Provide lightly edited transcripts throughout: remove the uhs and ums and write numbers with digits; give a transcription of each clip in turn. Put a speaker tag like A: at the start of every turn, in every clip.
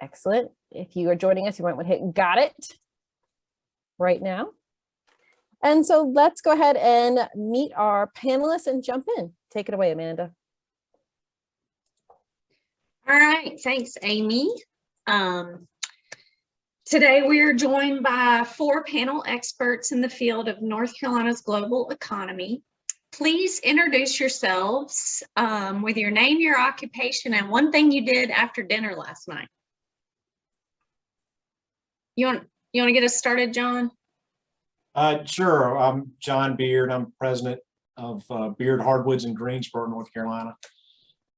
A: Excellent. If you are joining us, you might want to hit got it right now. And so let's go ahead and meet our panelists and jump in. Take it away, Amanda.
B: All right, thanks, Amy. Today we are joined by 4 panel experts in the field of North Carolina's global economy. Please introduce yourselves with your name, your occupation, and one thing you did after dinner last night. You want to get us started, John?
C: Sure. I'm John Beard. I'm president of Beard Hardwoods in Greensboro, North Carolina.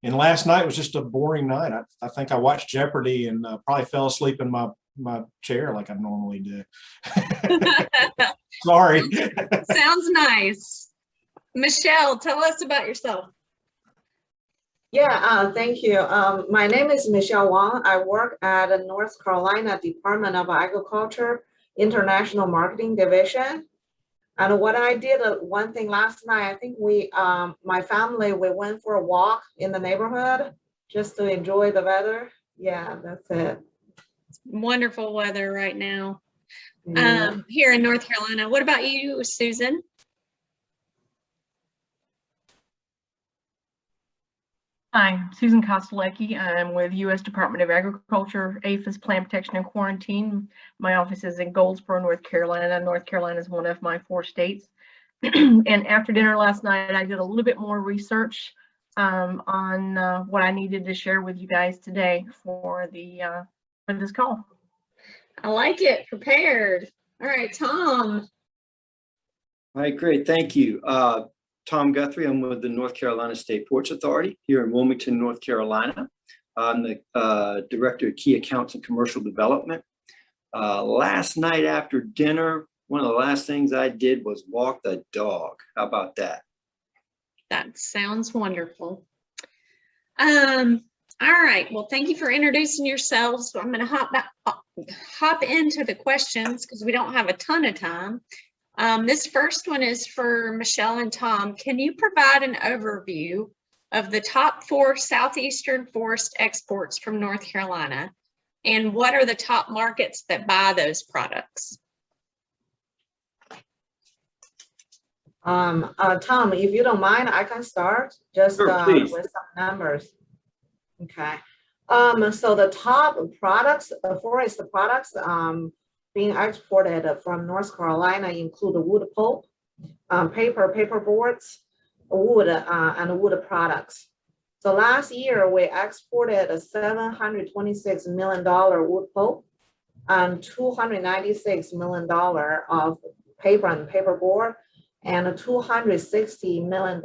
C: And last night was just a boring night. I think I watched Jeopardy and probably fell asleep in my chair like I normally do. Sorry.
B: Sounds nice. Michelle, tell us about yourself.
D: Yeah, thank you. My name is Michelle Wang. I work at the North Carolina Department of Agriculture International Marketing Division. And what I did, one thing last night, I think my family, we went for a walk in the neighborhood just to enjoy the weather. Yeah, that's it.
B: It's wonderful weather right now
D: Yeah.
B: here in North Carolina. What about you, Susan?
E: Hi, Susan Kostelecki. I'm with U.S. Department of Agriculture, APHIS Plant Protection and Quarantine. My office is in Goldsboro, North Carolina. North Carolina is one of my 4 states. And after dinner last night, I did a little bit more research on what I needed to share with you guys today for this call.
B: I like it. Prepared. All right, Tom.
F: All right, great. Thank you. Tom Guthrie. I'm with the North Carolina State Ports Authority here in Wilmington, North Carolina. I'm the Director of Key Accounts and Commercial Development. Last night after dinner, one of the last things I did was walk the dog. How about that?
B: That sounds wonderful. All right. Well, thank you for introducing yourselves. So I'm going to hop into the questions because we don't have a ton of time. This first one is for Michelle and Tom. Can you provide an overview of the top 4 southeastern forest exports from North Carolina? And what are the top markets that buy those products?
D: Tom, if you don't mind, I can start just
F: Sure, please.
D: with some numbers. Okay. So the top products, forest products, being exported from North Carolina include wood pulp, paper, paperboards, wood, and wood products. So last year we exported a $726 million wood pulp and $296 million of paper and paperboard, and a $260 million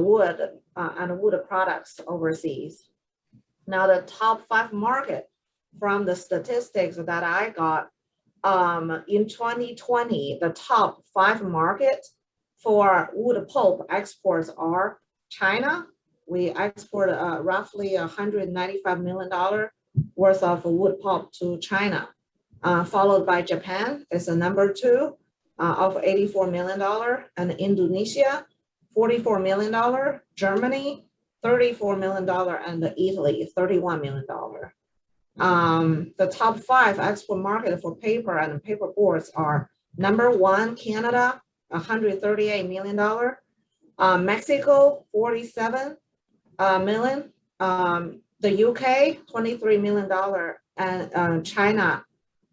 D: wood and wood products overseas. Now the top 5 market from the statistics that I got, in 2020, the top 5 markets for wood pulp exports are China. We export roughly $195 million worth of wood pulp to China, followed by Japan is the number 2 of $84 million, and Indonesia, $44 million, Germany, $34 million, and Italy, $31 million. The top 5 export market for paper and paperboards are number 1, Canada, $138 million, Mexico, $47 million, the UK, $23 million, and China,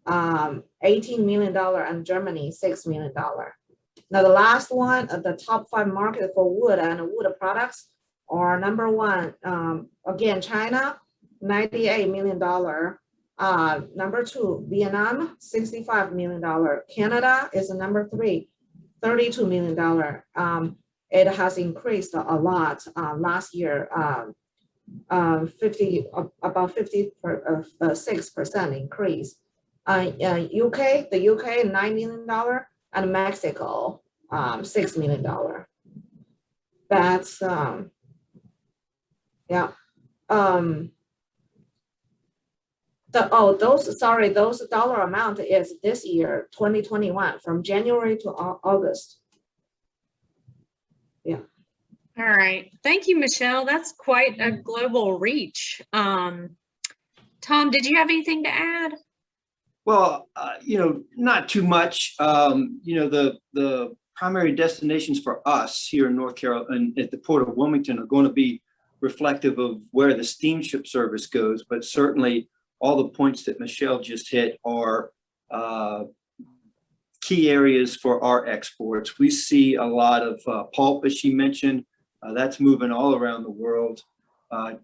D: $18 million, and Germany, $6 million. Now the last one, the top 5 market for wood and wood products are number 1, again, China, $98 million. Number 2, Vietnam, $65 million. Canada is number 3, $32 million. It has increased a lot last year, about 56% increase. UK, the UK, $9 million, and Mexico, $6 million. That's, yeah. Those dollar amount is this year, 2021, from January to August. Yeah.
B: All right. Thank you, Michelle. That's quite a global reach. Tom, did you have anything to add?
F: Well, not too much. The primary destinations for us here in North Carolina and at the Port of Wilmington are going to be reflective of where the steamship service goes, but certainly all the points that Michelle just hit are key areas for our exports. We see a lot of pulp, as she mentioned, that's moving all around the world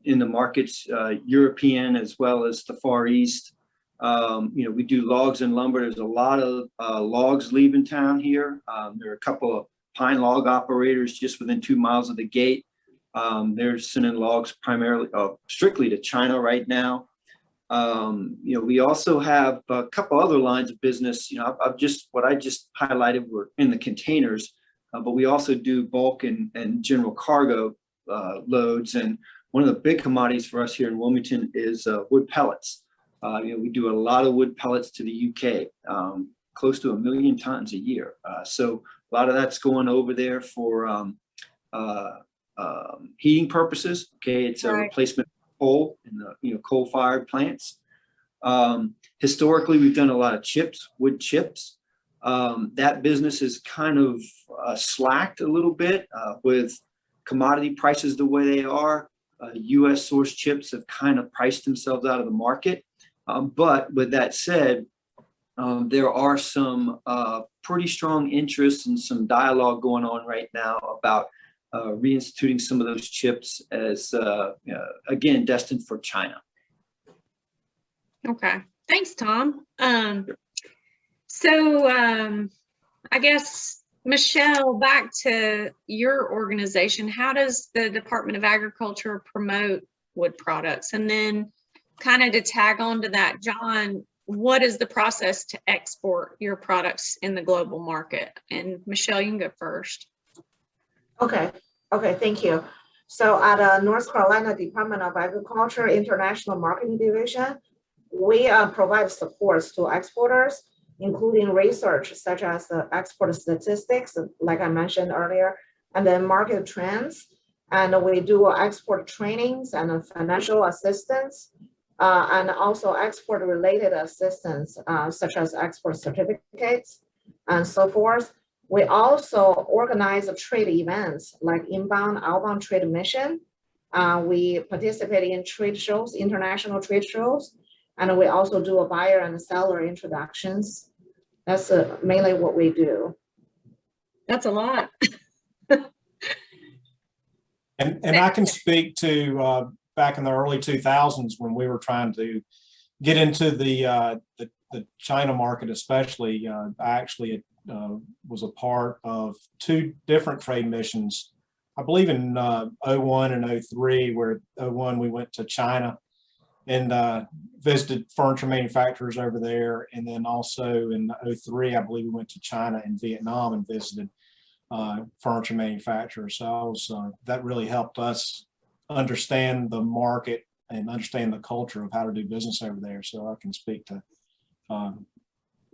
F: in the markets, European as well as the Far East. We do logs and lumber. There's a lot of logs leaving town here. There are a couple of pine log operators just within 2 miles of the gate. They're sending logs primarily, strictly to China right now. We also have a couple other lines of business. What I just highlighted were in the containers, but we also do bulk and general cargo loads. And one of the big commodities for us here in Wilmington is wood pellets. We do a lot of wood pellets to the UK, close to 1 million tons a year. So a lot of that's going over there for heating purposes. Okay, it's a replacement for coal in the coal-fired plants. Historically, we've done a lot of chips, wood chips. That business is kind of slacked a little bit with commodity prices the way they are. U.S. source chips have kind of priced themselves out of the market. But with that said, there are some pretty strong interests and some dialogue going on right now about reinstituting some of those chips as, again, destined for China.
B: Okay, thanks, Tom. I guess, Michelle, back to your organization, how does the Department of Agriculture promote wood products? And then kind of to tag on to that, John, what is the process to export your products in the global market? And Michelle, you can go first.
D: Okay, thank you. So at the North Carolina Department of Agriculture International Marketing Division, we provide supports to exporters, including research such as the export statistics, like I mentioned earlier, and then market trends. And we do export trainings and financial assistance, and also export related assistance, such as export certificates and so forth. We also organize trade events like inbound, outbound trade mission. We participate in trade shows, international trade shows, and we also do a buyer and seller introductions. That's mainly what we do.
B: That's a lot.
C: And I can speak to back in the early 2000s when we were trying to get into the China market, especially. I actually was a part of 2 different trade missions. I believe in 01 and 03, where 01 we went to China and visited furniture manufacturers over there. And then also in 03, I believe we went to China and Vietnam and visited furniture manufacturers. So that really helped us understand the market and understand the culture of how to do business over there. So I can speak to,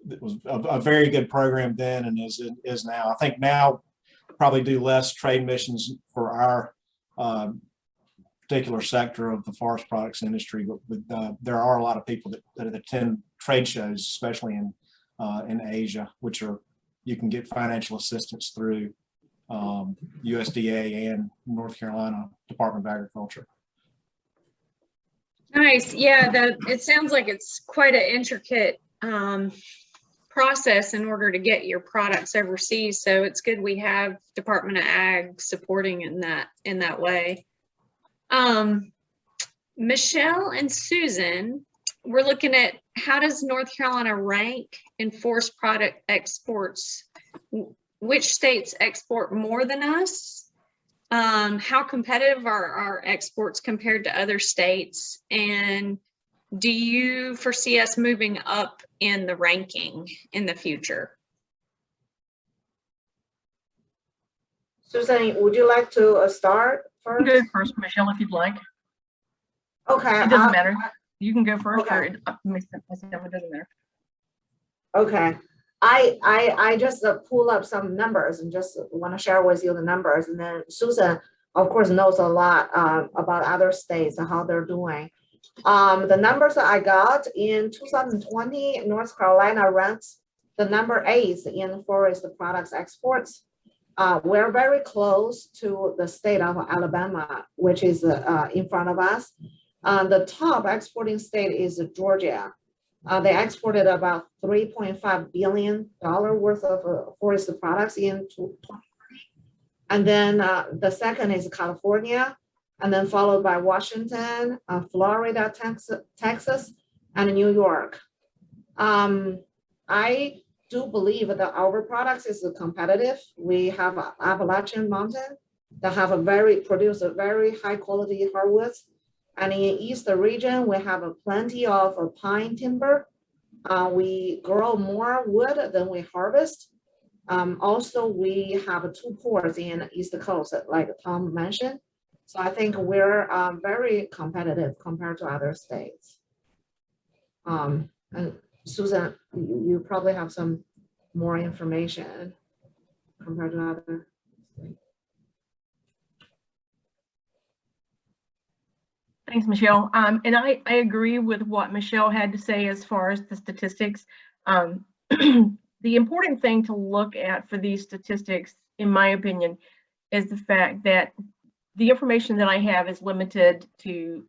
C: it was a very good program then and is now. I think now probably do less trade missions for our particular sector of the forest products industry, but there are a lot of people that attend trade shows, especially in Asia, which you can get financial assistance through USDA and North Carolina Department of Agriculture.
B: Nice. Yeah, it sounds like it's quite an intricate process in order to get your products overseas. So it's good we have Department of Ag supporting in that way. Michelle and Susan, we're looking at how does North Carolina rank in forest product exports? Which states export more than us? How competitive are our exports compared to other states? And do you foresee us moving up in the ranking in the future?
D: Susan, would you like to start first?
E: Go first, Michelle, if you'd like.
D: Okay.
E: It doesn't matter. You can go first,
D: okay.
E: or it doesn't matter.
D: Okay. I just pull up some numbers and just want to share with you the numbers. And then Susan, of course, knows a lot about other states and how they're doing. The numbers that I got in 2020, North Carolina ranks the number 8 in forest products exports. We're very close to the state of Alabama, which is in front of us. The top exporting state is Georgia. They exported about $3.5 billion worth of forest products in 2020. And then the second is California, and then followed by Washington, Florida, Texas, and New York. I do believe that our products is competitive. We have Appalachian Mountain that produce a very high quality hardwoods. And in Eastern region, we have plenty of pine timber. We grow more wood than we harvest. Also, we have 2 ports in East Coast, like Tom mentioned. So I think we're very competitive compared to other states. And Susan, you probably have some more information compared to other states.
E: Thanks, Michelle. And I agree with what Michelle had to say as far as the statistics. The important thing to look at for these statistics, in my opinion, is the fact that the information that I have is limited to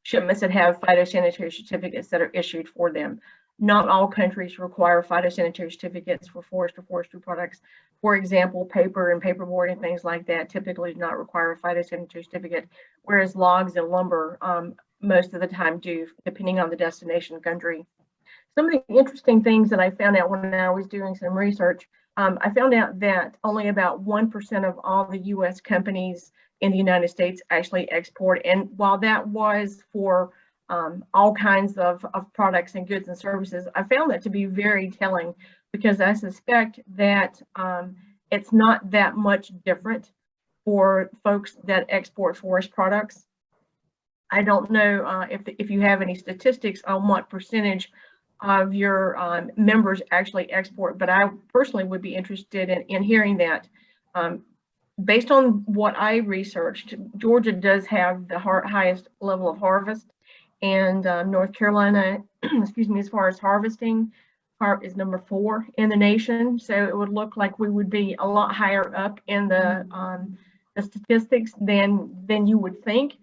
E: shipments that have phytosanitary certificates that are issued for them. Not all countries require phytosanitary certificates for forest or forestry products. For example, paper and paperboard and things like that typically do not require a phytosanitary certificate, whereas logs and lumber most of the time do, depending on the destination country. Some of the interesting things that I found out when I was doing some research, I found out that only about 1% of all the US companies in the United States actually export. And while that was for all kinds of products and goods and services, I found that to be very telling, because I suspect that it's not that much different for folks that export forest products. I don't know if you have any statistics on what percentage of your members actually export, but I personally would be interested in hearing that. Based on what I researched, Georgia does have the highest level of harvest, and North Carolina, excuse me, as far as harvesting, is number 4 in the nation. So it would look like we would be a lot higher up in the statistics than you would think.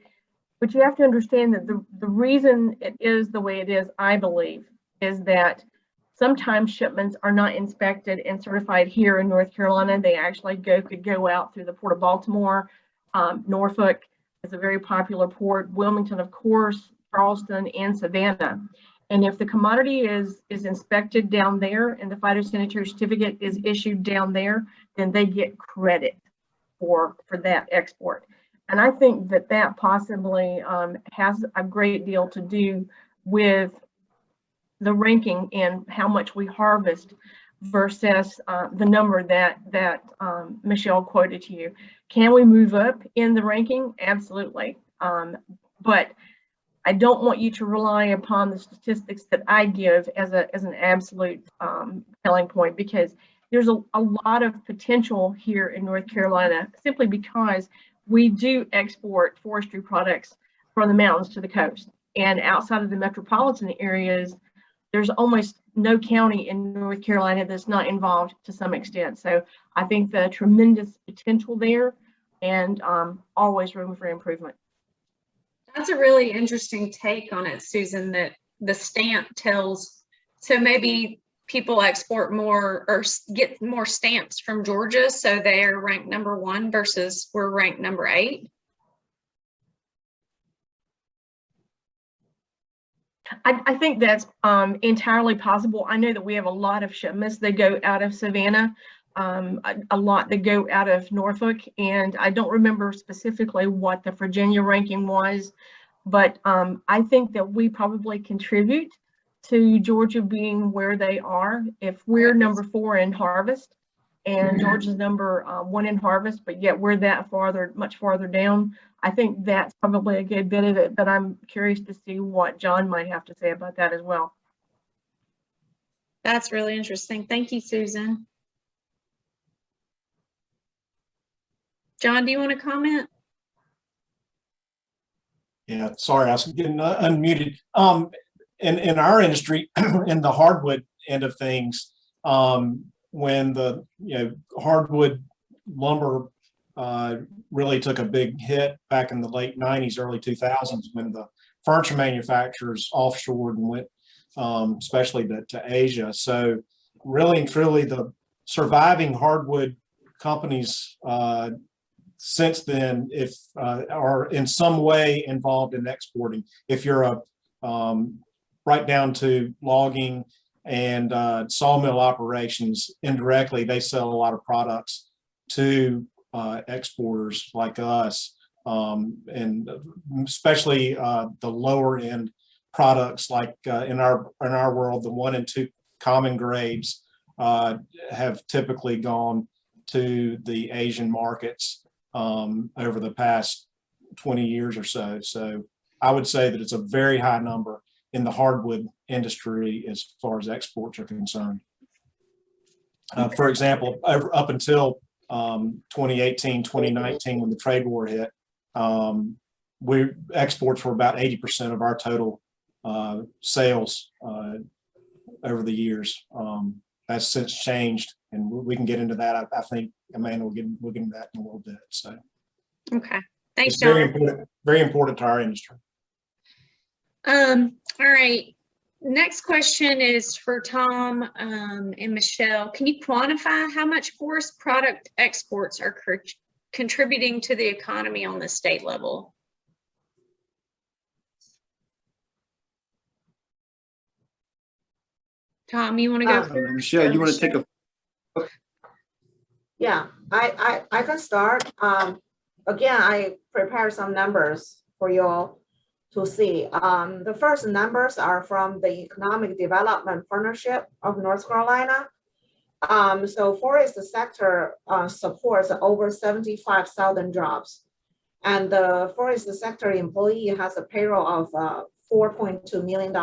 E: But you have to understand that the reason it is the way it is, I believe, is that sometimes shipments are not inspected and certified here in North Carolina. They actually could go out through the Port of Baltimore. Norfolk is a very popular port. Wilmington, of course, Charleston, and Savannah. And if the commodity is inspected down there and the phytosanitary certificate is issued down there, then they get credit for that export. And I think that possibly has a great deal to do with the ranking and how much we harvest versus the number that Michelle quoted to you. Can we move up in the ranking? Absolutely. But I don't want you to rely upon the statistics that I give as an absolute telling point, because there's a lot of potential here in North Carolina, simply because we do export forestry products from the mountains to the coast. And outside of the metropolitan areas, there's almost no county in North Carolina that's not involved to some extent. So I think the tremendous potential there, and always room for improvement.
B: That's a really interesting take on it, Susan, that the stamp tells, so maybe people export more or get more stamps from Georgia, so they're ranked number 1 versus we're ranked number 8.
E: I think that's entirely possible. I know that we have a lot of shipments that go out of Savannah, a lot that go out of Norfolk, and I don't remember specifically what the Virginia ranking was, but I think that we probably contribute to Georgia being where they are. If we're number 4 in harvest and Georgia's number 1 in harvest, but yet we're that much farther down, I think that's probably a good bit of it, but I'm curious to see what John might have to say about that as well.
B: That's really interesting. Thank you, Susan. John, do you want to comment?
C: Yeah, sorry, I was getting unmuted. In our industry, in the hardwood end of things, when the hardwood lumber really took a big hit back in the late 90s, early 2000s, when the furniture manufacturers offshored and went, especially to Asia. So really and truly, the surviving hardwood companies since then, if are in some way involved in exporting. If you're a right down to logging and sawmill operations, indirectly, they sell a lot of products to exporters like us, and especially the lower end products, like in our world, the 1 and 2 common grades have typically gone to the Asian markets over the past 20 years or so. So I would say that it's a very high number in the hardwood industry as far as exports are concerned. For example, up until 2018, 2019, when the trade war hit, exports were about 80% of our total sales over the years. That's since changed, and we can get into that. I think Amanda will get into that in a little bit. So,
B: Okay, thanks,
C: it's
B: John.
C: very important to our industry.
B: All right. Next question is for Tom and Michelle. Can you quantify how much forest product exports are contributing to the economy on the state level? Tom, you want to go first?
F: Michelle, you want to take a?
D: Yeah, I can start. Again, I prepared some numbers for you all to see. The first numbers are from the Economic Development Partnership of North Carolina. So forest sector supports over 75,000 jobs. And the forest sector employee has a payroll of $4.2 million.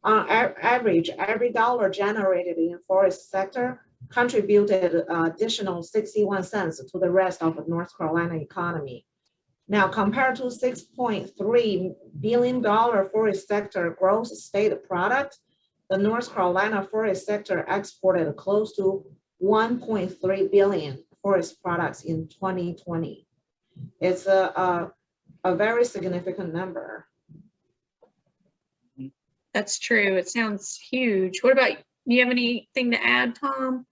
D: On average, every dollar generated in forest sector contributed additional 61 cents to the rest of the North Carolina economy. Now, compared to $6.3 billion forest sector gross state product, the North Carolina forest sector exported close to 1.3 billion forest products in 2020. It's a very significant number.
B: That's true. It sounds huge. What about, do you have anything to add, Tom?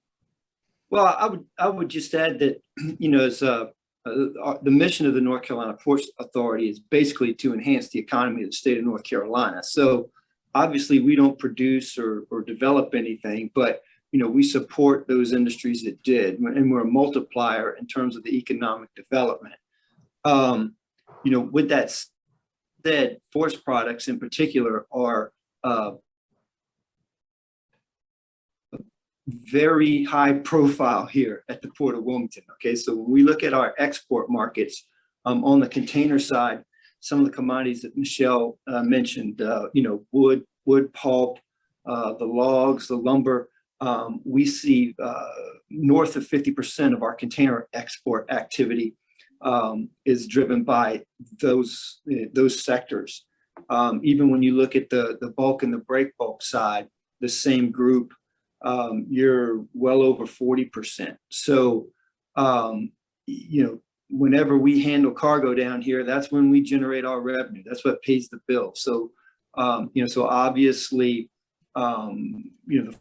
F: Well, I would just add that, as the mission of the North Carolina Ports Authority is basically to enhance the economy of the state of North Carolina. So obviously we don't produce or develop anything, but we support those industries that did, and we're a multiplier in terms of the economic development. With that said, forest products in particular are very high profile here at the Port of Wilmington. Okay, so when we look at our export markets, on the container side, some of the commodities that Michelle mentioned, wood pulp, the logs, the lumber, we see north of 50% of our container export activity is driven by those sectors. Even when you look at the bulk and the break bulk side, the same group, you're well over 40%. So, whenever we handle cargo down here, that's when we generate our revenue. That's what pays the bill. So, so obviously, the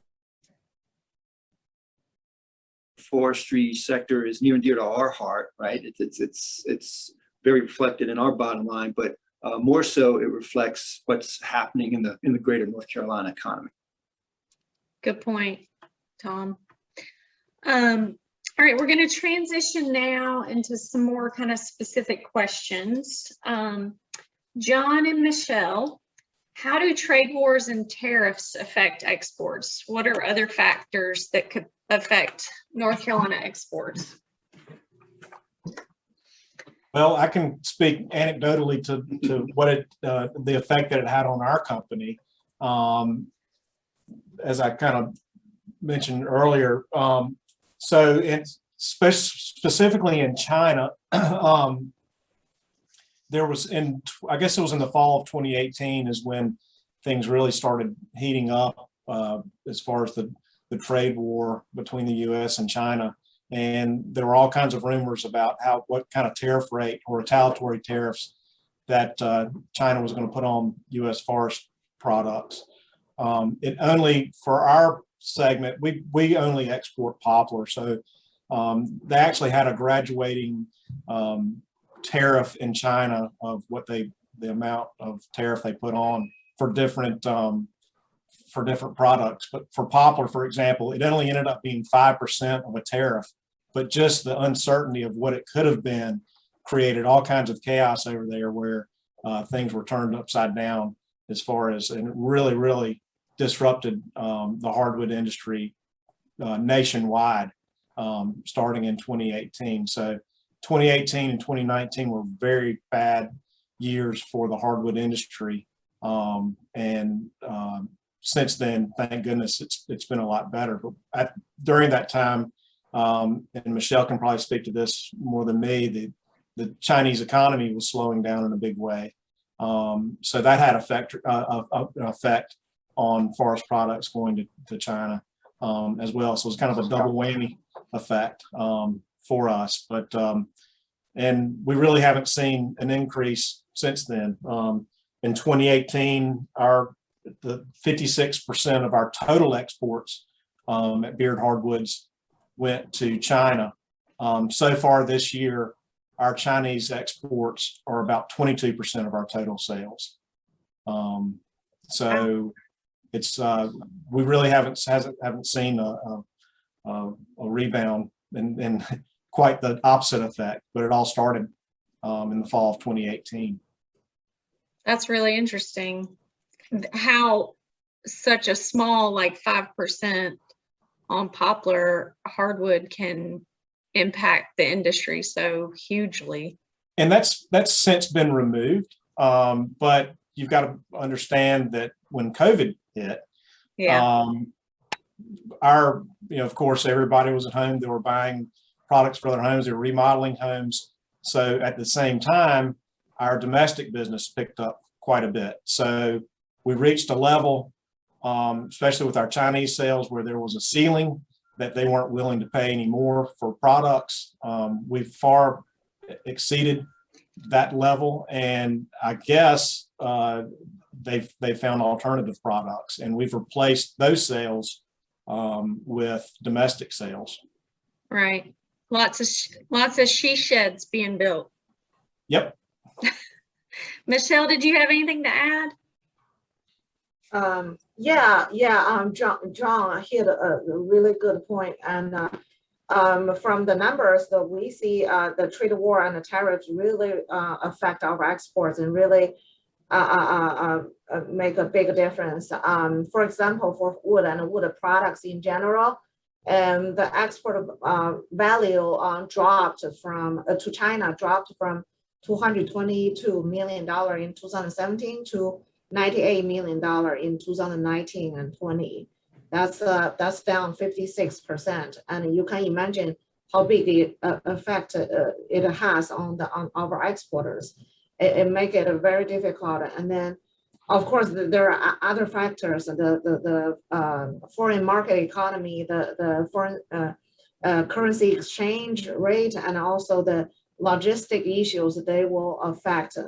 F: forestry sector is near and dear to our heart, right? It's very reflected in our bottom line, but more so it reflects what's happening in the greater North Carolina economy.
B: Good point, Tom. All right, we're going to transition now into some more kind of specific questions. John and Michelle, how do trade wars and tariffs affect exports? What are other factors that could affect North Carolina exports?
C: Well, I can speak anecdotally to what the effect that it had on our company. As I kind of mentioned earlier, so it's specifically in China, there was I guess it was in the fall of 2018 is when things really started heating up as far as the trade war between the U.S. and China. And there were all kinds of rumors about what kind of tariff rate or retaliatory tariffs that China was going to put on U.S. forest products. It only, for our segment, we only export poplar. So they actually had a graduating tariff in China of the amount of tariff they put on for different products. But for poplar, for example, it only ended up being 5% of a tariff, but just the uncertainty of what it could have been created all kinds of chaos over there where things were turned upside down as far as, and it really, really disrupted the hardwood industry nationwide starting in 2018. So 2018 and 2019 were very bad years for the hardwood industry. Since then, thank goodness, it's been a lot better. But during that time, and Michelle can probably speak to this more than me, the Chinese economy was slowing down in a big way. So that had an effect on forest products going to China as well. So it's kind of a double whammy effect for us. But and we really haven't seen an increase since then. In 2018, the 56% of our total exports at Beard Hardwoods went to China. So far this year, our Chinese exports are about 22% of our total sales. So it's we really haven't seen a rebound and quite the opposite effect, but it all started in the fall of 2018.
B: That's really interesting. How such a small, like 5% on poplar hardwood can impact the industry so hugely. And
C: that's since been removed. But you've got to understand that when COVID hit, of course, everybody was at home. They were buying products for their homes. They were remodeling homes. So at the same time, our domestic business picked up quite a bit. So we reached a level, especially with our Chinese sales, where there was a ceiling that they weren't willing to pay anymore for products. We've far exceeded that level, and I guess they've found alternative products, and we've replaced those sales with domestic sales.
B: Right, lots of she sheds being built.
C: Yep.
B: Michelle, did you have anything to add?
D: John hit a really good point, and from the numbers that we see, the trade war and the tariffs really affect our exports and really make a big difference. For example, for wood and wood products in general, the export value dropped to China dropped from $222 million in 2017 to $98 million in 2019 and 20. That's down 56%, and you can imagine how big the effect it has on our exporters. It make it very difficult. And then, of course, there are other factors: the foreign market economy, the foreign currency exchange rate, and also the logistic issues. They will affect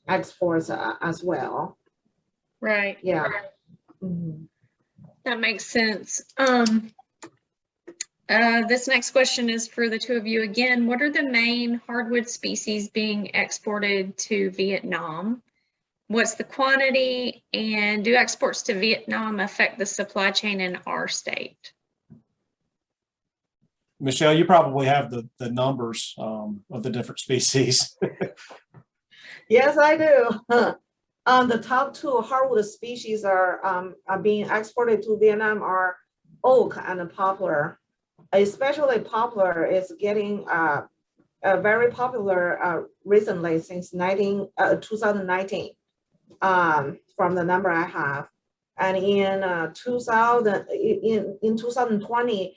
D: exports as well.
B: Right.
D: Yeah.
B: Mm-hmm. That makes sense. This next question is for the two of you again. What are the main hardwood species being exported to Vietnam? What's the quantity, and do exports to Vietnam affect the supply chain in our state?
C: Michelle, you probably have the numbers of the different species.
D: Yes, I do. The top two hardwood species are being exported to Vietnam are oak and poplar. Especially poplar is getting very popular recently since 2019 from the number I have. And in 2020,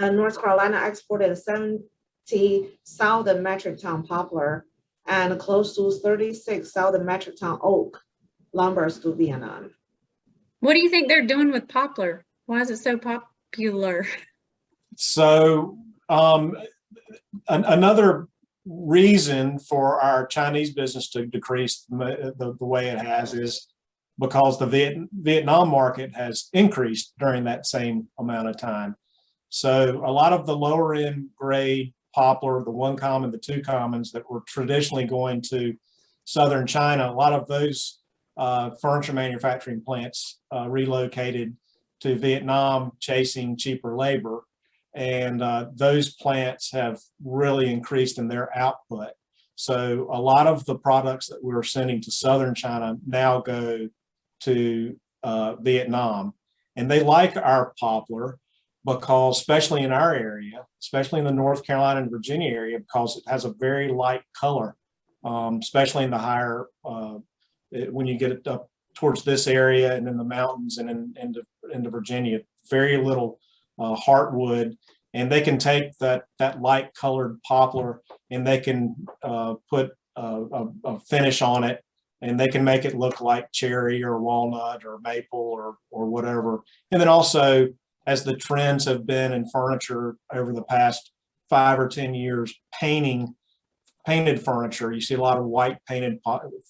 D: North Carolina exported 70,000 metric ton poplar. and close to 36,000 metric ton oak lumbers to Vietnam.
B: What do you think they're doing with poplar? Why is it so popular?
C: So another reason for our Chinese business to decrease the way it has is because the Vietnam market has increased during that same amount of time. So a lot of the lower end grade poplar, the 1 common, the 2 commons that were traditionally going to southern China, a lot of those furniture manufacturing plants relocated to Vietnam, chasing cheaper labor. And those plants have really increased in their output. So a lot of the products that we're sending to southern China now go to Vietnam. And they like our poplar because, especially in our area, especially in the North Carolina and Virginia area, because it has a very light color, especially in the higher, when you get it up towards this area and in the mountains and into Virginia, very little heartwood, and they can take that light colored poplar and they can put a finish on it, and they can make it look like cherry or walnut or maple or whatever. And then also, as the trends have been in furniture over the past 5 or 10 years, painted furniture, you see a lot of white painted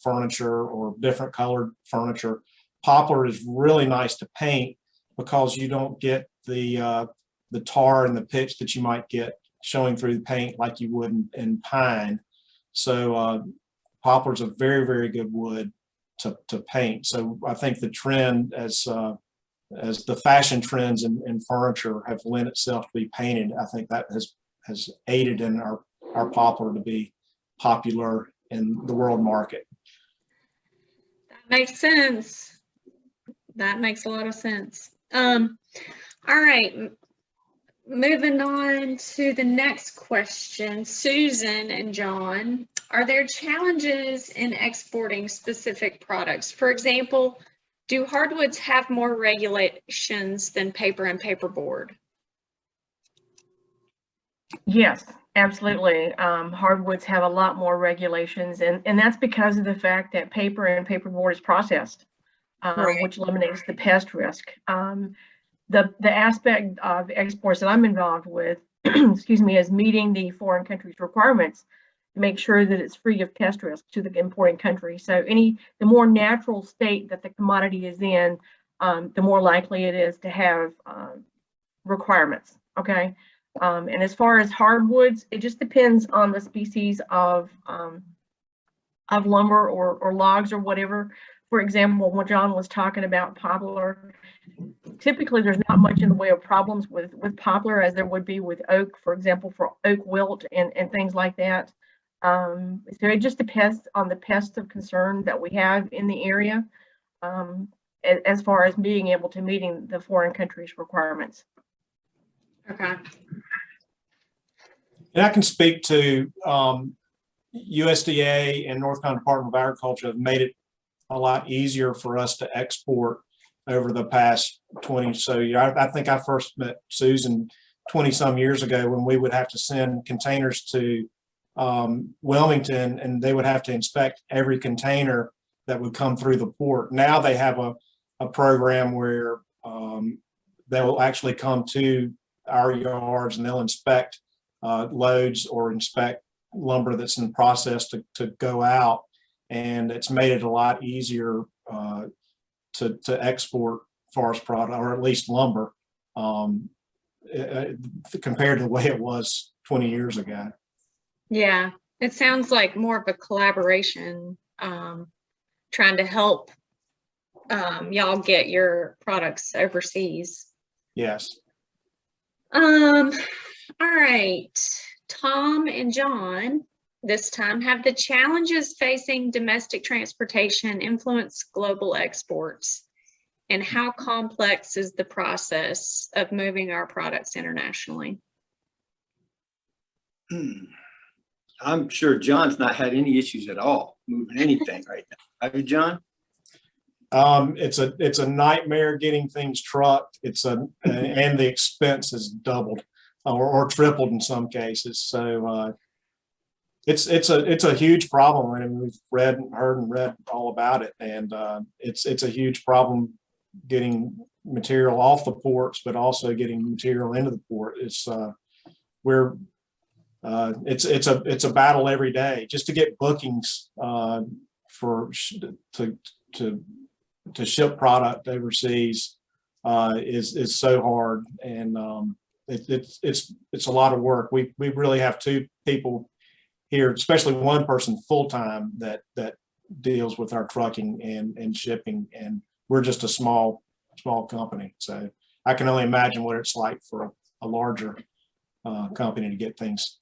C: furniture or different colored furniture. Poplar is really nice to paint because you don't get the tar and the pitch that you might get showing through the paint like you would in pine. So poplar is a very, very good wood to paint. So I think the trend as the fashion trends in furniture have lent itself to be painted, I think that has aided in our poplar to be popular in the world market.
B: That makes sense. That makes a lot of sense. All right, moving on to the next question. Susan and John, are there challenges in exporting specific products? For example, do hardwoods have more regulations than paper and paperboard?
E: Yes, absolutely. Hardwoods have a lot more regulations, and that's because of the fact that paper and paperboard is processed,
B: Right.
E: which eliminates the pest risk. The aspect of exports that I'm involved with, excuse me, is meeting the foreign country's requirements to make sure that it's free of pest risk to the importing country. So the more natural state that the commodity is in, the more likely it is to have requirements. Okay. And as far as hardwoods, it just depends on the species of lumber or logs or whatever. For example, when John was talking about poplar, typically there's not much in the way of problems with poplar as there would be with oak, for example, for oak wilt and things like that. So it just depends on the pests of concern that we have in the area, as far as being able to meeting the foreign country's requirements.
B: Okay.
C: And I can speak to USDA and North Carolina Department of Agriculture have made it a lot easier for us to export over the past 20 so years. I think I first met Susan 20 some years ago when we would have to send containers to Wilmington, and they would have to inspect every container that would come through the port. Now they have a program where they will actually come to our yards and they'll inspect loads or inspect lumber that's in process to go out, and it's made it a lot easier to export forest product, or at least lumber, compared to the way it was 20 years ago.
B: Yeah, it sounds like more of a collaboration, trying to help y'all get your products overseas.
C: Yes.
B: All right, Tom and John, this time, have the challenges facing domestic transportation influenced global exports? And how complex is the process of moving our products internationally?
F: I'm sure John's not had any issues at all moving anything right now. Have you, John?
C: It's a nightmare getting things trucked. And the expense has doubled or tripled in some cases. So it's a huge problem. I mean, we've heard and read all about it, and it's a huge problem getting material off the ports, but also getting material into the port. It's a battle every day just to get bookings to ship product overseas is so hard, and it's a lot of work. We really have two people here, especially one person full time that deals with our trucking and shipping, and we're just a small company. So I can only imagine what it's like for a larger company to get things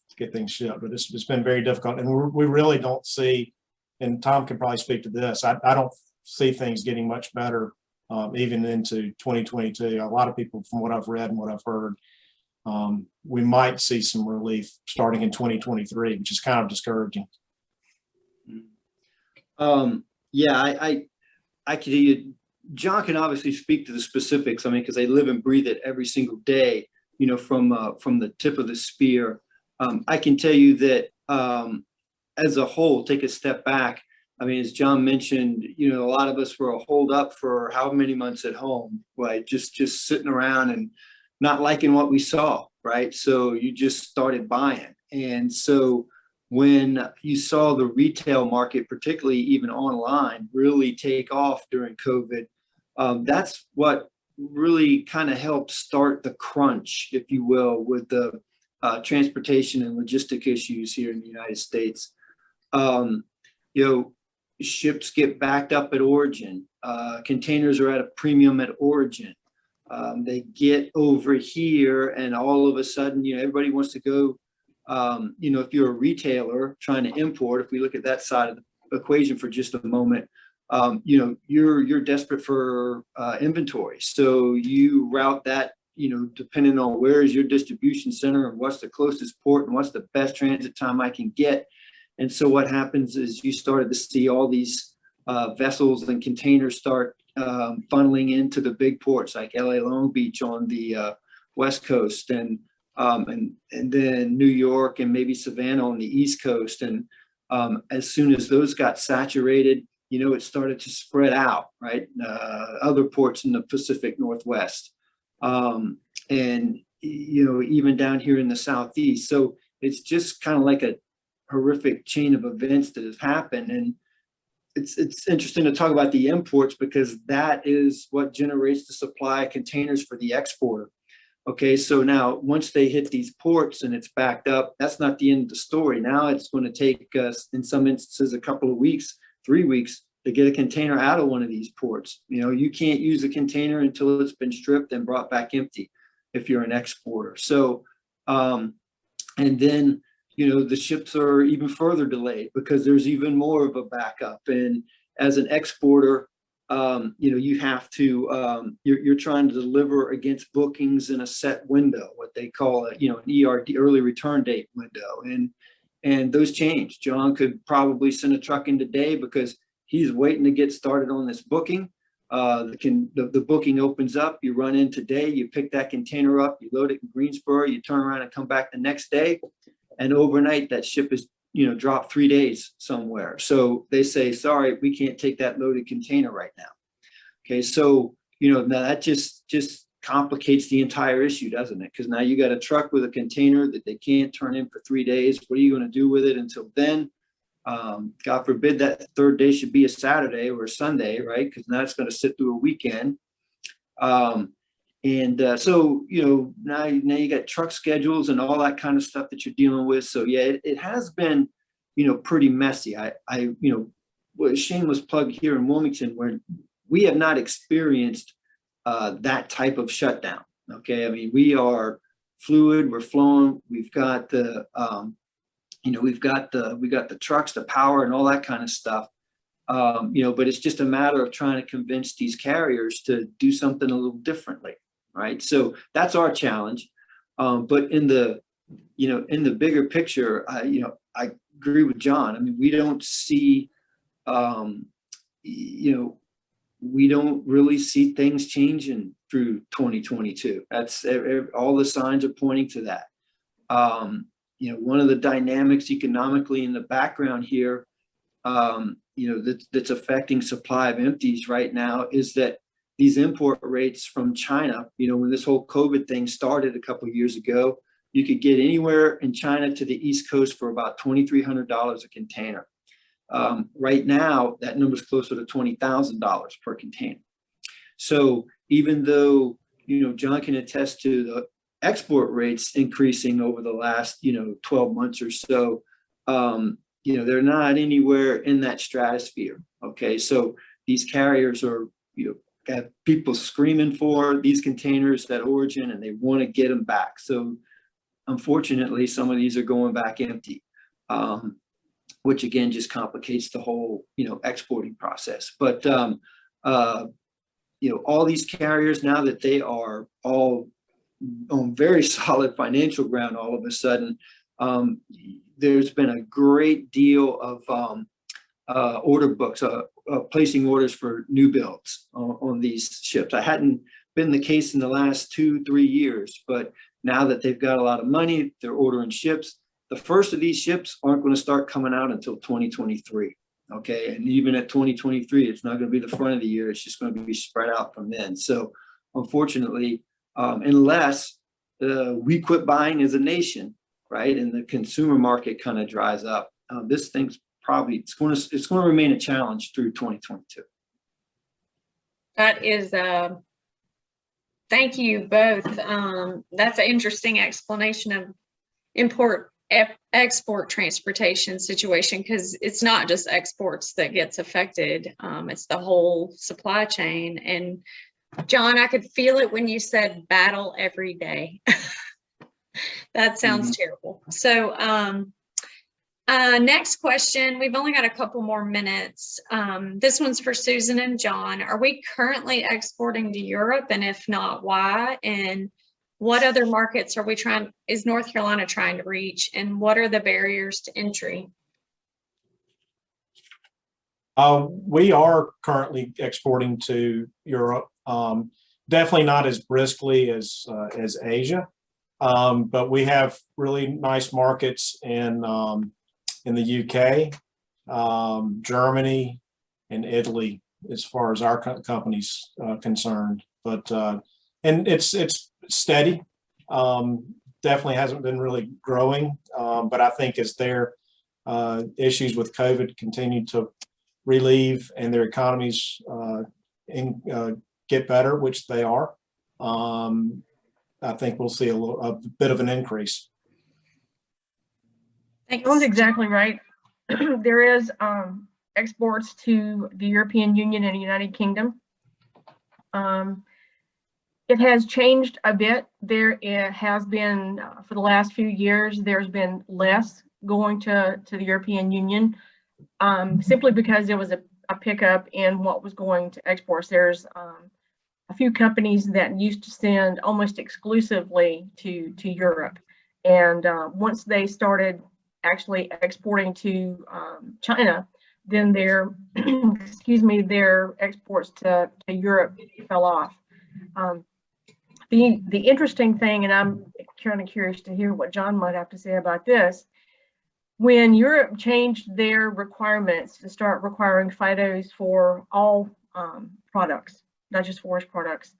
C: shipped. But it's been very difficult, and we really don't see. And Tom can probably speak to this. I don't see things getting much better even into 2022. A lot of people, from what I've read and what I've heard, we might see some relief starting in 2023, which is kind of discouraging.
F: Yeah, I can hear you. John can obviously speak to the specifics. I mean, because they live and breathe it every single day, you know, from the tip of the spear. I can tell you that as a whole, take a step back. I mean, as John mentioned, you know, a lot of us were holed up for how many months at home, right? Just sitting around and not liking what we saw, right? So you just started buying. And so when you saw the retail market, particularly even online, really take off during COVID, that's what really kind of helped start the crunch, if you will, with the transportation and logistic issues here in the United States. You know, ships get backed up at origin. Containers are at a premium at origin. They get over here, and all of a sudden, you know, everybody wants to go. You know, if you're a retailer trying to import, if we look at that side of the equation for just a moment, you know, you're desperate for inventory. So you route that, you know, depending on where is your distribution center and what's the closest port and what's the best transit time I can get. And so what happens is you started to see all these vessels and containers start funneling into the big ports like LA Long Beach on the West Coast, and then New York and maybe Savannah on the East Coast. And as soon as those got saturated, you know, it started to spread out, right? Other ports in the Pacific Northwest, and, you know, even down here in the Southeast. So it's just kind of like a horrific chain of events that has happened. And it's interesting to talk about the imports, because that is what generates the supply of containers for the exporter. Okay, so now once they hit these ports and it's backed up, that's not the end of the story. Now it's going to take us, in some instances, a couple of weeks, 3 weeks to get a container out of one of these ports. You know, you can't use a container until it's been stripped and brought back empty if you're an exporter. So, and then, you know, the ships are even further delayed because there's even more of a backup. And as an exporter, you know, you have to, you're trying to deliver against bookings in a set window, what they call it, you know, an ERD, early return date window. And those change. John could probably send a truck in today because he's waiting to get started on this booking. The booking opens up, you run in today, you pick that container up, you load it in Greensboro, you turn around and come back the next day. And overnight that ship is, you know, dropped 3 days somewhere. So they say, sorry, we can't take that loaded container right now. Okay, so, you know, now that just complicates the entire issue, doesn't it? Because now you got a truck with a container that they can't turn in for 3 days. What are you going to do with it until then? God forbid that third day should be a Saturday or a Sunday, right? Because now it's going to sit through a weekend. So, you know, now you got truck schedules and all that kind of stuff that you're dealing with. So yeah, it has been, you know, pretty messy. You know, shameless plug here in Wilmington, where we have not experienced that type of shutdown. Okay, I mean, we are fluid, we're flowing. We've got the, you know, we got the trucks, the power, and all that kind of stuff. You know, but it's just a matter of trying to convince these carriers to do something a little differently. Right. So that's our challenge. But in the, you know, in the bigger picture, you know, I agree with John. I mean, we don't see, you know, we don't really see things changing through 2022. That's all the signs are pointing to that. one of the dynamics economically in the background here, that's affecting supply of empties right now is that these import rates from China, when this whole COVID thing started a couple of years ago, you could get anywhere in China to the East Coast for about $2,300 a container. Right now, that number is closer to $20,000 per container. So even though, John can attest to the export rates increasing over the last, 12 months or so, they're not anywhere in that stratosphere. Okay, so these carriers are, got people screaming for these containers at origin, and they want to get them back. So unfortunately, some of these are going back empty, which again just complicates the whole, exporting process. But all these carriers, now that they are all on very solid financial ground, all of a sudden, there's been a great deal of order books, placing orders for new builds on these ships. That hadn't been the case in the last 2-3 years, but now that they've got a lot of money, they're ordering ships. The first of these ships aren't going to start coming out until 2023. Okay, and even at 2023, it's not going to be the front of the year. It's just going to be spread out from then. So unfortunately, unless we quit buying as a nation, right, and the consumer market kind of dries up, this thing's probably it's going to remain a challenge through 2022.
B: That is thank you both. That's an interesting explanation of export transportation situation, because it's not just exports that gets affected. It's the whole supply chain. And John, I could feel it when you said battle every day. That sounds terrible. So next question, we've only got a couple more minutes. This one's for Susan and John. Are we currently exporting to Europe? And if not, why? And what other markets is North Carolina trying to reach? And what are the barriers to entry?
C: We are currently exporting to Europe. Definitely not as briskly as Asia, but we have really nice markets in the UK, Germany, and Italy, as far as our company's concerned. But and it's steady. Definitely hasn't been really growing, but I think as their issues with COVID continue to relieve and their economies get better, which they are, I think we'll see a bit of an increase.
B: Thanks.
E: That's exactly right. There is exports to the European Union and United Kingdom. It has changed a bit. It has been, for the last few years, there's been less going to the European Union, simply because there was a pickup in what was going to exports. There's a few companies that used to send almost exclusively to Europe. And once they started actually exporting to China, then their, their exports to Europe fell off. The interesting thing, and I'm kind of curious to hear what John might have to say about this, when Europe changed their requirements to start requiring FIDOs for all products, not just forest products,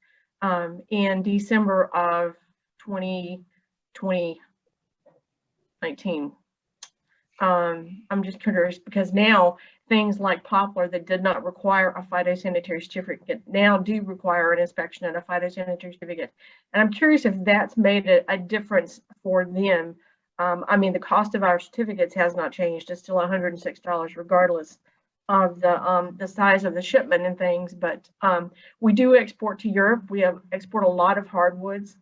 E: in December of 2019. I'm just curious, because now things like poplar that did not require a phytosanitary certificate now do require an inspection and a phytosanitary certificate. And I'm curious if that's made a difference for them. I mean, the cost of our certificates has not changed. It's still $106 regardless of the size of the shipment and things. But we do export to Europe. We export a lot of hardwoods.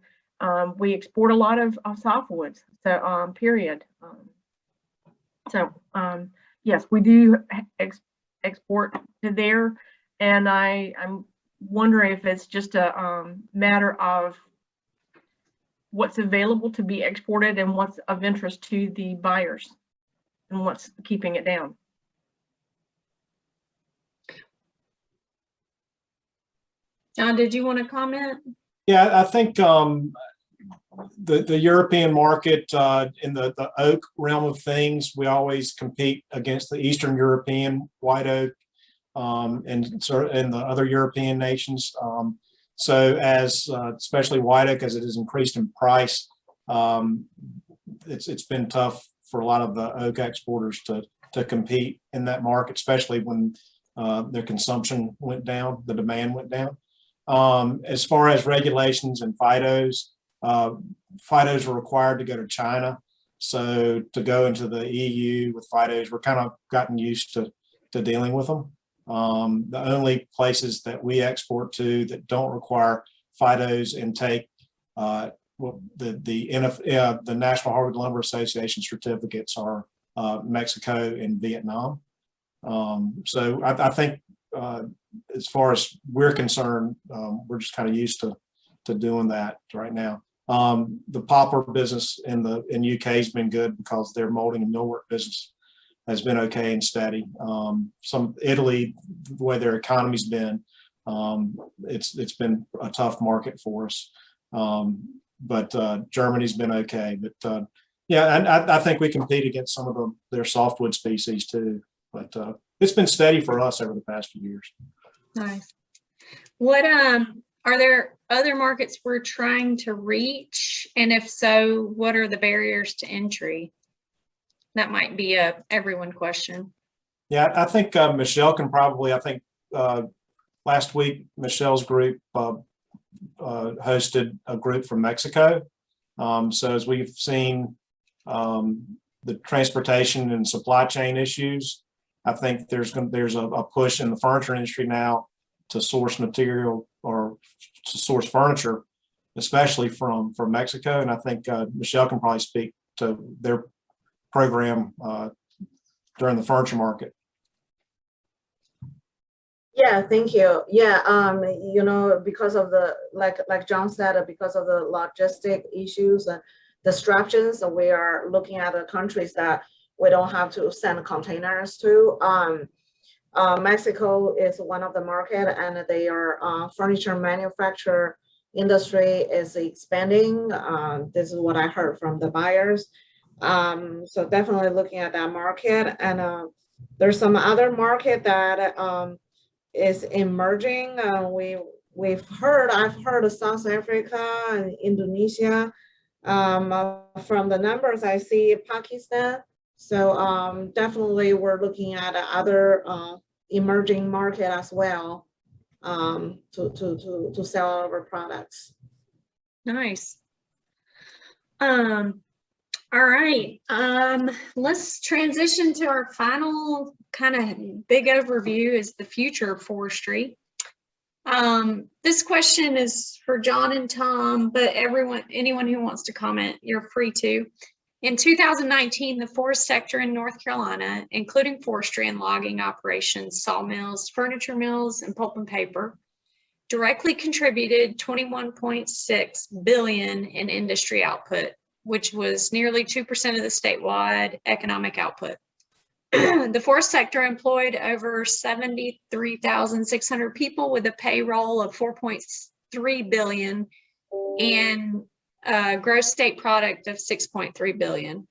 E: We export a lot of softwoods. So period. Yes, we do export to there, and I'm wondering if it's just a matter of what's available to be exported and what's of interest to the buyers and what's keeping it down.
B: John, did you want to comment?
C: Yeah, I think the European market, in the oak realm of things, we always compete against the Eastern European white oak, and the other European nations. So as especially white oak, as it has increased in price, it's been tough for a lot of the oak exporters to compete in that market, especially when their consumption went down, the demand went down. As far as regulations and phytos are required to go to China. So to go into the EU with phytos, we're kind of gotten used to dealing with them. The only places that we export to that don't require phytos and take the National Hardwood Lumber Association certificates are Mexico and Vietnam. So I think as far as we're concerned, we're just kind of used to doing that right now. The poplar business in UK has been good because their molding and millwork business has been okay and steady. Some Italy, the way their economy's been, it's been a tough market for us. But Germany's been okay. But yeah, and I think we compete against some of their softwood species too. But it's been steady for us over the past few years.
B: Nice. What are there other markets we're trying to reach? And if so, what are the barriers to entry? That might be a everyone question.
C: Yeah, I think Michelle can probably, last week, Michelle's group hosted a group from Mexico. So as we've seen the transportation and supply chain issues, I think there's a push in the furniture industry now to source material or to source furniture, especially from Mexico. And I think Michelle can probably speak to their program during the furniture market.
D: Yeah, thank you. Yeah, you know, because of the, like John said, because of the logistic issues and disruptions, we are looking at the countries that we don't have to send containers to. Mexico is one of the market, and their furniture manufacturer industry is expanding. This is what I heard from the buyers. So definitely looking at that market, and there's some other market that is emerging. I've heard of South Africa and Indonesia. From the numbers I see, Pakistan. So definitely we're looking at other emerging market as well to sell our products.
B: Nice. All right. Let's transition to our final kind of big overview is the future of forestry. This question is for John and Tom, but anyone who wants to comment, you're free to. In 2019, the forest sector in North Carolina, including forestry and logging operations, sawmills, furniture mills, and pulp and paper, directly contributed $21.6 billion in industry output, which was nearly 2% of the statewide economic output. The forest sector employed over 73,600 people with a payroll of $4.3 billion and gross state product of $6.3 billion.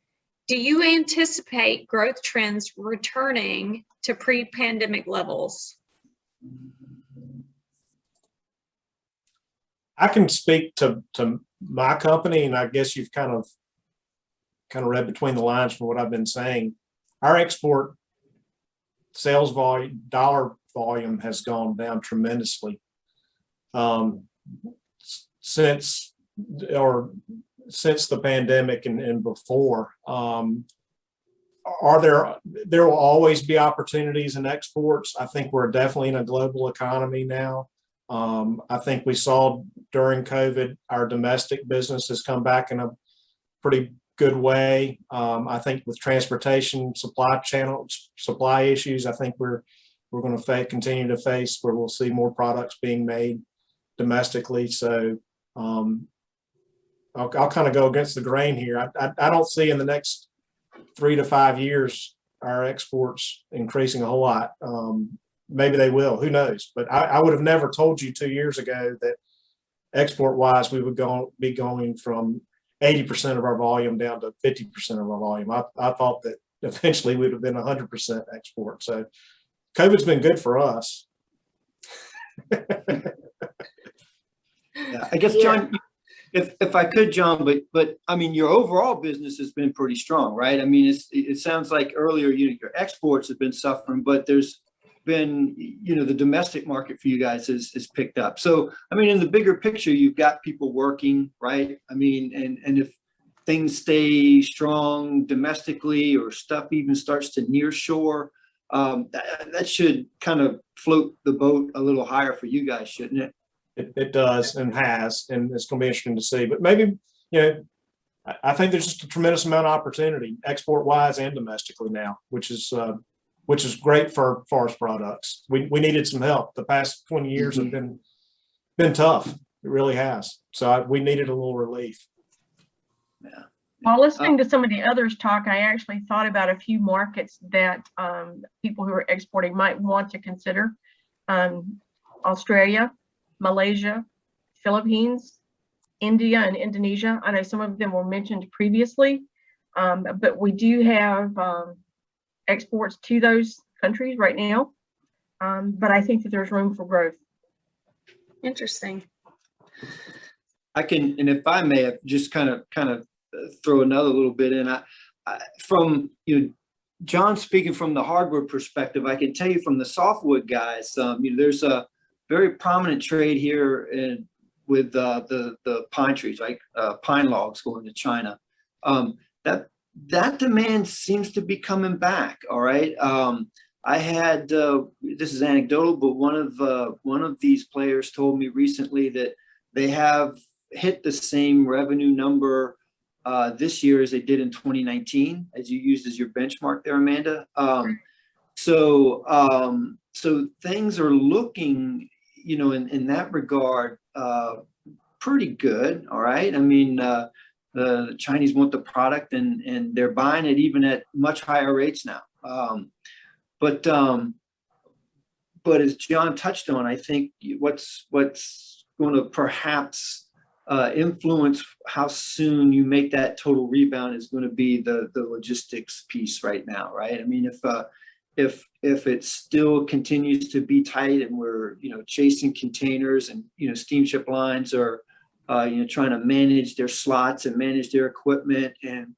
B: Do you anticipate growth trends returning to pre-pandemic levels?
C: I can speak to my company, and I guess you've kind of read between the lines from what I've been saying. Our export sales volume, dollar volume, has gone down tremendously since the pandemic and before. There will always be opportunities in exports. I think we're definitely in a global economy now. I think we saw during COVID, our domestic business has come back in a pretty good way. I think with transportation, supply issues, I think we're going to continue to face where we'll see more products being made domestically. So I'll kind of go against the grain here. I don't see in the next 3 to 5 years our exports increasing a whole lot. Maybe they will, who knows? But I would have never told you 2 years ago that export wise we would be going from 80% of our volume down to 50% of our volume. I thought that eventually we'd have been 100% export. So COVID's been good for us.
F: Yeah, I guess, John, if I could, John, but I mean, your overall business has been pretty strong, right? I mean, it sounds like earlier, your exports have been suffering, but there's been, the domestic market for you guys has picked up. So, I mean, in the bigger picture, you've got people working, right? I mean, and if things stay strong domestically or stuff even starts to near shore, that should kind of float the boat a little higher for you guys, shouldn't it?
C: It does and has, and it's going to be interesting to see. But maybe, I think there's just a tremendous amount of opportunity, export wise and domestically now, which is great for forest products. We needed some help. The past 20 years have been tough. It really has. So we needed a little relief.
F: Yeah.
E: While listening to some of the others talk, I actually thought about a few markets that people who are exporting might want to consider. Australia, Malaysia, Philippines, India, and Indonesia. I know some of them were mentioned previously, but we do have exports to those countries right now. But I think that there's room for growth.
B: Interesting.
F: I can, and if I may, just kind of throw another little bit in. From John speaking from the hardwood perspective, I can tell you from the softwood guys, there's a very prominent trade here with the pine trees, like pine logs going to China. That demand seems to be coming back. All right. I had this is anecdotal, but one of these players told me recently that they have hit the same revenue number this year as they did in 2019, as you used as your benchmark there, Amanda. So things are looking, in that regard, pretty good. All right. I mean, the Chinese want the product and they're buying it even at much higher rates now. But as John touched on, I think what's going to perhaps influence how soon you make that total rebound is going to be the logistics piece right now, right? I mean, if it still continues to be tight and we're chasing containers and steamship lines are trying to manage their slots and manage their equipment and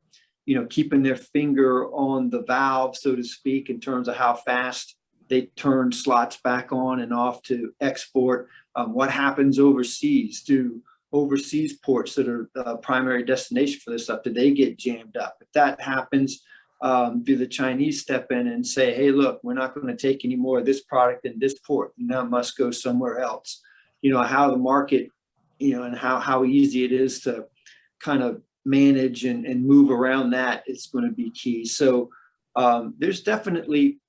F: keeping their finger on the valve, so to speak, in terms of how fast they turn slots back on and off to export. What happens overseas? Do overseas ports that are primary destination for this stuff, do they get jammed up? If that happens, do the Chinese step in and say, hey, look, we're not going to take any more of this product in this port, and now must go somewhere else? How the market, and how easy it is to kind of manage and move around that is going to be key. So there's definitely,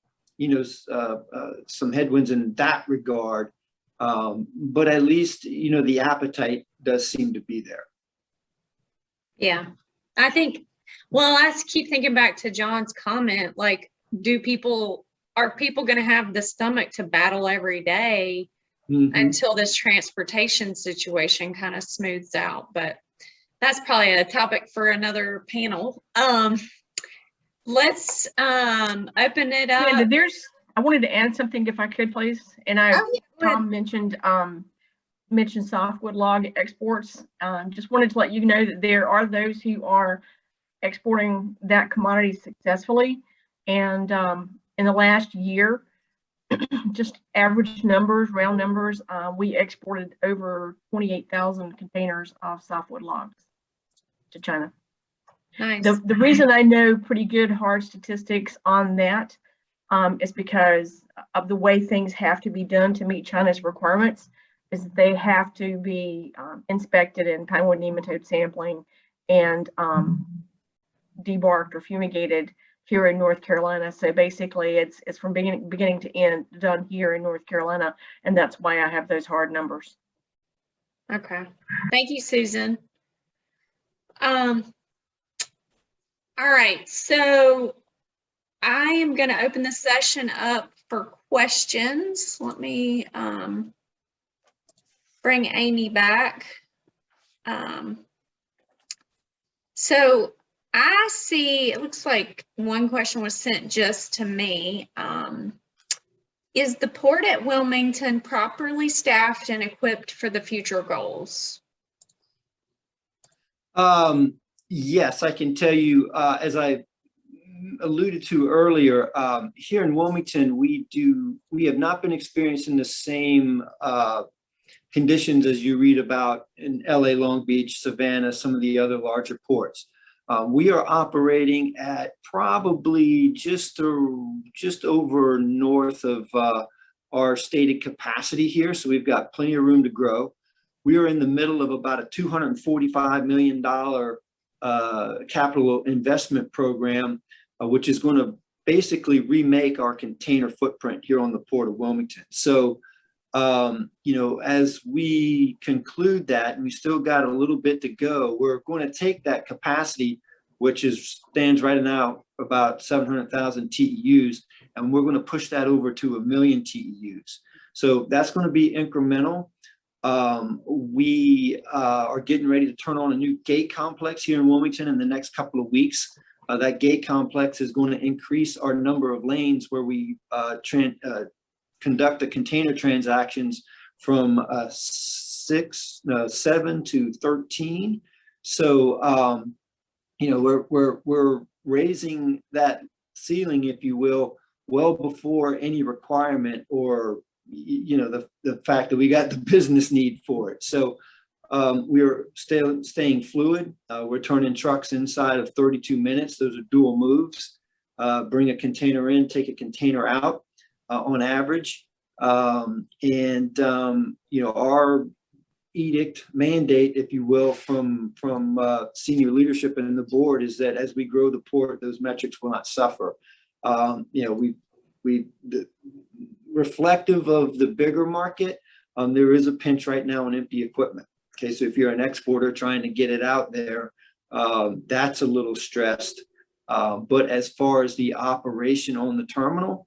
F: some headwinds in that regard. But at least, the appetite does seem to be there.
B: Yeah, I think, I keep thinking back to John's comment, like, are people going to have the stomach to battle every day until this transportation situation kind of smooths out? But that's probably a topic for another panel. Let's open it up.
E: Yeah, I wanted to add something if I could, please. And Tom mentioned softwood log exports. Just wanted to let you know that there are those who are exporting that commodity successfully. And in the last year, just average numbers, round numbers, we exported over 28,000 containers of softwood logs to China.
B: Nice.
E: The reason I know pretty good hard statistics on that is because of the way things have to be done to meet China's requirements. Is they have to be inspected in pinewood nematode sampling and debarked or fumigated here in North Carolina. So basically it's from beginning to end done here in North Carolina, and that's why I have those hard numbers.
B: Okay, thank you, Susan. All right, so I am going to open the session up for questions. Let me bring Amy back. So I see, it looks like one question was sent just to me. Is the port at Wilmington properly staffed and equipped for the future goals?
F: Yes, I can tell you, as I alluded to earlier, here in Wilmington, we have not been experiencing the same conditions as you read about in LA, Long Beach, Savannah, some of the other larger ports. We are operating at probably just over north of our stated capacity here. So we've got plenty of room to grow. We are in the middle of about a $245 million capital investment program, which is going to basically remake our container footprint here on the Port of Wilmington. So, as we conclude that, and we still got a little bit to go, we're going to take that capacity, which stands right now about 700,000 TEUs, and we're going to push that over to 1 million TEUs. So that's going to be incremental. We are getting ready to turn on a new gate complex here in Wilmington in the next couple of weeks. That gate complex is going to increase our number of lanes where we conduct the container transactions from 7 to 13. So, we're raising that ceiling, if you will, well before any requirement or the fact that we got the business need for it. So we're still staying fluid. We're turning trucks inside of 32 minutes. Those are dual moves. Bring a container in, take a container out on average. Our mandate, if you will, from senior leadership and the board is that as we grow the port, those metrics will not suffer. Reflective of the bigger market, there is a pinch right now on empty equipment. Okay, so if you're an exporter trying to get it out there, that's a little stressed. But as far as the operation on the terminal,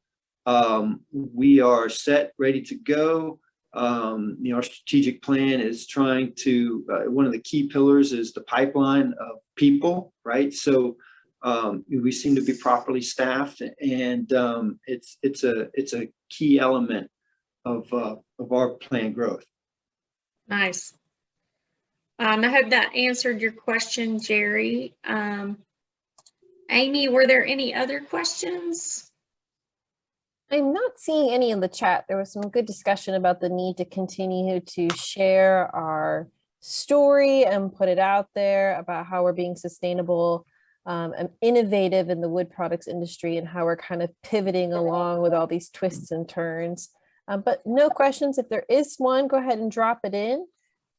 F: we are set, ready to go. Our strategic plan is trying to, one of the key pillars is the pipeline of people, right? So we seem to be properly staffed, and it's a key element of our planned growth.
B: Nice. I hope that answered your question, Jerry. Amy, were there any other questions?
A: I'm not seeing any in the chat. There was some good discussion about the need to continue to share our story and put it out there about how we're being sustainable and innovative in the wood products industry and how we're kind of pivoting along with all these twists and turns. But no questions. If there is one, go ahead and drop it in.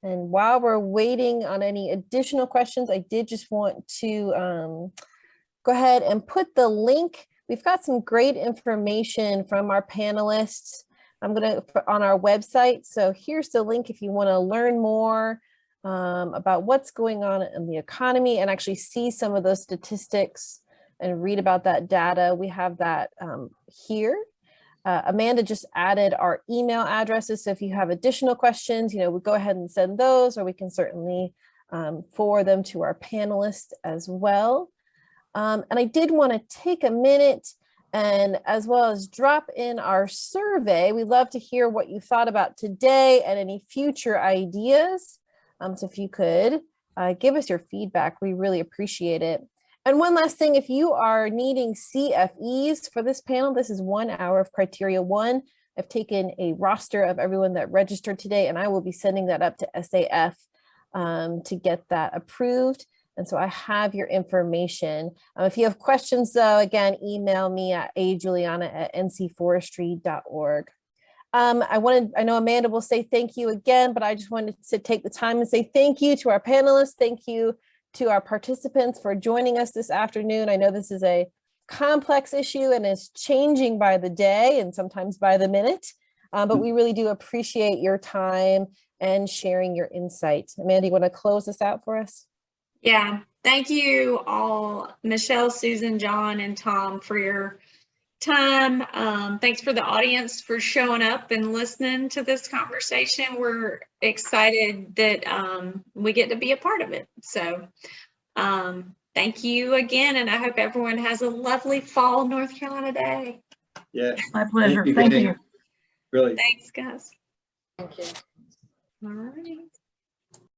A: And while we're waiting on any additional questions, I did just want to go ahead and put the link. We've got some great information from our panelists. I'm going to put on our website. So here's the link if you want to learn more about what's going on in the economy and actually see some of those statistics and read about that data. We have that here. Amanda just added our email addresses. So if you have additional questions, we'll go ahead and send those, or we can certainly forward them to our panelists as well. And I did want to take a minute and as well as drop in our survey. We'd love to hear what you thought about today and any future ideas. So if you could give us your feedback, we really appreciate it. And one last thing, if you are needing CFEs for this panel, this is 1 hour of criteria 1. I've taken a roster of everyone that registered today, and I will be sending that up to SAF to get that approved. And so I have your information. If you have questions, though, again, email me at ajuliana@ncforestry.org. I know Amanda will say thank you again, but I just wanted to take the time and say thank you to our panelists. Thank you to our participants for joining us this afternoon. I know this is a complex issue and is changing by the day and sometimes by the minute, but we really do appreciate your time and sharing your insight. Amanda, you want to close this out for us?
B: Yeah, thank you all, Michelle, Susan, John, and Tom, for your time. Thanks for the audience for showing up and listening to this conversation. We're excited that we get to be a part of it. So Thank you again, and I hope everyone has a lovely fall North Carolina day.
F: Yeah,
E: My pleasure.
F: you,
E: Thank
F: Kay.
E: you.
F: Really.
B: Thanks, guys.
D: Thank you.
B: All right.